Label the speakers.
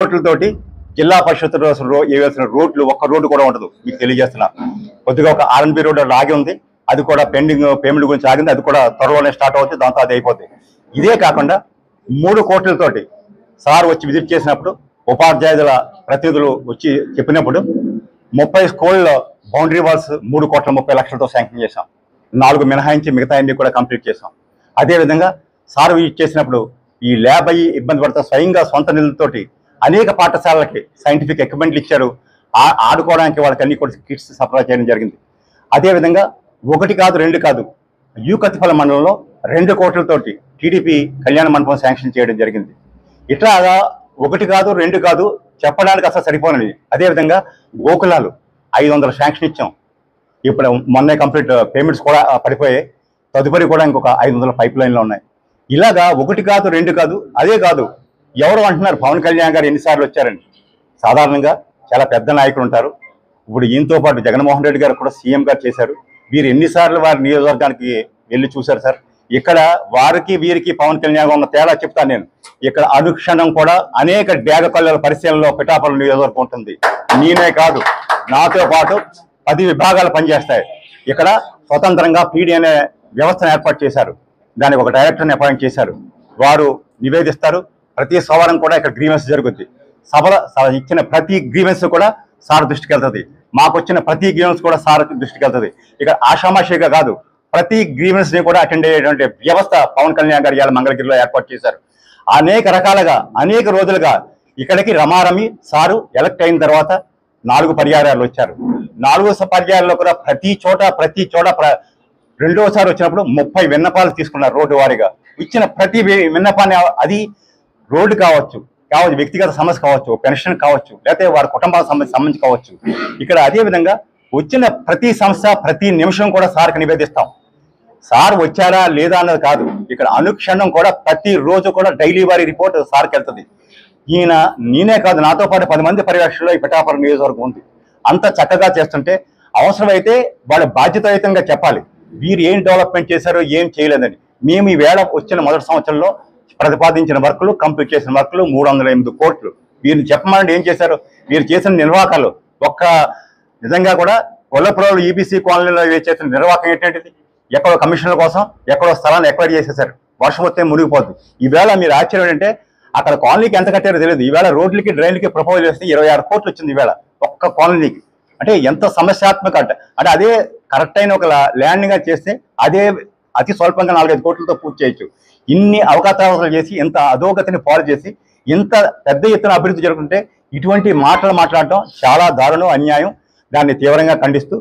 Speaker 1: రోడ్లతోటి జిల్లా పరిషత్ వేయాల్సిన రోడ్లు ఒక్క రోడ్డు కూడా ఉండదు. మీకు తెలియజేస్తున్నా. కొద్దిగా ఒక ఆర్ఎన్బి రోడ్ ఆగి ఉంది, అది కూడా పెండింగ్ పేమెంట్ గురించి ఆగింది, అది కూడా త్వరలోనే స్టార్ట్ అవుతుంది, దాంతో అది అయిపోతుంది. ఇదే కాకుండా 3 కోట్లతోటి సార్ వచ్చి విజిట్ చేసినప్పుడు ఉపాధ్యాయుల ప్రతినిధులు వచ్చి చెప్పినప్పుడు 30 స్కూళ్ళలో బౌండరీ వాల్స్ 3,30,00,000తో శాంక్షన్ చేశాం. 4 మినహాయించి మిగతా అన్ని కూడా కంప్లీట్ చేశాం. అదేవిధంగా సార్ విజిట్ చేసినప్పుడు ఈ ల్యాబ్ అయ్యి ఇబ్బంది పడతా స్వయంగా సొంత నిధులతోటి అనేక పాఠశాలలకి సైంటిఫిక్ ఎక్విప్మెంట్లు ఇచ్చారు. ఆడుకోవడానికి వాళ్ళకి అన్ని కూడా కిట్స్ సప్లై చేయడం జరిగింది. అదేవిధంగా 1 కాదు 2 కాదు, యూకత్తిపల్లి మండలంలో 2 కోట్లతోటి టీడీపీ కళ్యాణ మండపం శాంక్షన్ చేయడం జరిగింది. ఇట్లాగా 1 కాదు 2 కాదు చెప్పడానికి అసలు సరిపోనండి. అదేవిధంగా గోకులాలు 500 శాంక్షన్ ఇచ్చాం. ఇప్పుడు మొన్నే కంప్లీట్ పేమెంట్స్ కూడా పడిపోయాయి. తదుపరి కూడా ఇంకొక 500 పైప్ లైన్లో ఉన్నాయి. ఇలాగా 1 కాదు 2 కాదు. అదే కాదు, ఎవరు అంటున్నారు పవన్ కళ్యాణ్ గారు ఎన్నిసార్లు వచ్చారని. సాధారణంగా చాలా పెద్ద నాయకులు ఉంటారు. ఇప్పుడు ఈయనతో పాటు జగన్మోహన్ రెడ్డి గారు కూడా సీఎం గారు చేశారు. వీరు ఎన్నిసార్లు వారి నియోజకవర్గానికి వెళ్ళి చూశారు సార్. ఇక్కడ వారికి వీరికి పవన్ కళ్యాణ్ ఉన్న తేడా చెప్తాను నేను. ఇక్కడ అనుక్షణం కూడా అనేక డ్యాగ కళ్ళల పరిశీలనలో పిఠాపురం నియోజకవర్గం ఉంటుంది. నేనే కాదు, నాతో పాటు 10 విభాగాలు పనిచేస్తాయి. ఇక్కడ స్వతంత్రంగా పీడీ అనే వ్యవస్థను ఏర్పాటు చేశారు. దానికి ఒక డైరెక్టర్ని అపాయింట్ చేశారు. వారు నివేదిస్తారు. ప్రతి సోమవారం కూడా ఇక్కడ గ్రీవెన్స్ జరుగుద్ది. ఇచ్చిన ప్రతి గ్రీవెన్స్ కూడా సార్ దృష్టికి వెళ్తుంది. మాకు వచ్చిన ప్రతి గ్రీవెన్స్ కూడా సార్ దృష్టికి వెళ్తుంది. ఇక్కడ ఆషామాషిగా కాదు, ప్రతి గ్రీవెన్స్ ని కూడా అటెండ్ అయ్యేటువంటి వ్యవస్థ పవన్ కళ్యాణ్ గారు ఇవాళ మంగళగిరిలో ఏర్పాటు చేశారు. అనేక రకాలుగా అనేక రోజులుగా ఇక్కడికి రమారమి సారు ఎలక్ట్ అయిన తర్వాత 4 పర్యాయాలు వచ్చారు. 4 పర్యాయాల్లో కూడా ప్రతి చోట రెండోసారి వచ్చినప్పుడు 30 విన్నపాలు తీసుకున్నారు. రోడ్డు వారీగా ఇచ్చిన ప్రతి విన్నపాన్ని, అది రోడ్డు కావచ్చు, వ్యక్తిగత సమస్య కావచ్చు, పెన్షన్ కావచ్చు, లేకపోతే వారి కుటుంబాలకు సంబంధించి కావచ్చు. ఇక్కడ అదేవిధంగా వచ్చిన ప్రతి సమస్య ప్రతి నిమిషం కూడా సార్కి నివేదిస్తాం. సార్ వచ్చారా లేదా అన్నది కాదు, ఇక్కడ అనుక్షణం కూడా ప్రతి రోజు కూడా డైలీ వారి రిపోర్ట్ సార్కి వెళ్తుంది. నేనే కాదు, నాతో పాటు 10 మంది పర్యవేక్షణలో ఈ పిఠాపురం నియోజకవర్గం ఉంది. అంత చక్కగా చేస్తుంటే అవసరమైతే వాళ్ళ బాధ్యతాయుతంగా చెప్పాలి వీరు ఏం డెవలప్మెంట్ చేశారో ఏం చేయలేదని. మేము ఈ వేళ వచ్చిన మొదటి సంవత్సరంలో ప్రతిపాదించిన వర్కులు, కంప్లీట్ చేసిన వర్కులు 308 కోట్లు. వీరిని చెప్పమని ఏం చేశారు, వీరు చేసిన నిర్వాహకాలు నిజంగా కూడా కొల్లపురంలో ఈబీసీ కాలనీలో చేసిన నిర్వాహకం ఏంటంటే ఎక్కడో కమిషన్ల కోసం ఎక్కడో స్థలాన్ని ఎక్వైర్ చేసేసారు. వర్షం వస్తే మునిగిపోతుంది. ఈవేళ మీరు ఆశ్చర్యం ఏంటంటే అక్కడ కాలనీకి ఎంత కట్టారో తెలియదు. ఈవేళ రోడ్లకి డ్రైన్లకి ప్రపోజల్ చేస్తే 26 కోట్లు వచ్చింది ఈవేళ ఒక్క కాలనీకి. అంటే ఎంత సమస్యాత్మక అంటే అదే కరెక్ట్ అయిన ఒక ల్యాండింగ్గా చేస్తే అదే అతి స్వల్పంగా 4-5 కోట్లతో పూర్తి చేయొచ్చు. ఇన్ని అవకాశాలు చేసి ఇంత అధోగతిని పాలు చేసి ఇంత పెద్ద ఎత్తున అభివృద్ధి జరుగుతుంటే ఇటువంటి మాటలు మాట్లాడటం చాలా దారుణం, అన్యాయం. దాన్ని తీవ్రంగా ఖండిస్తూ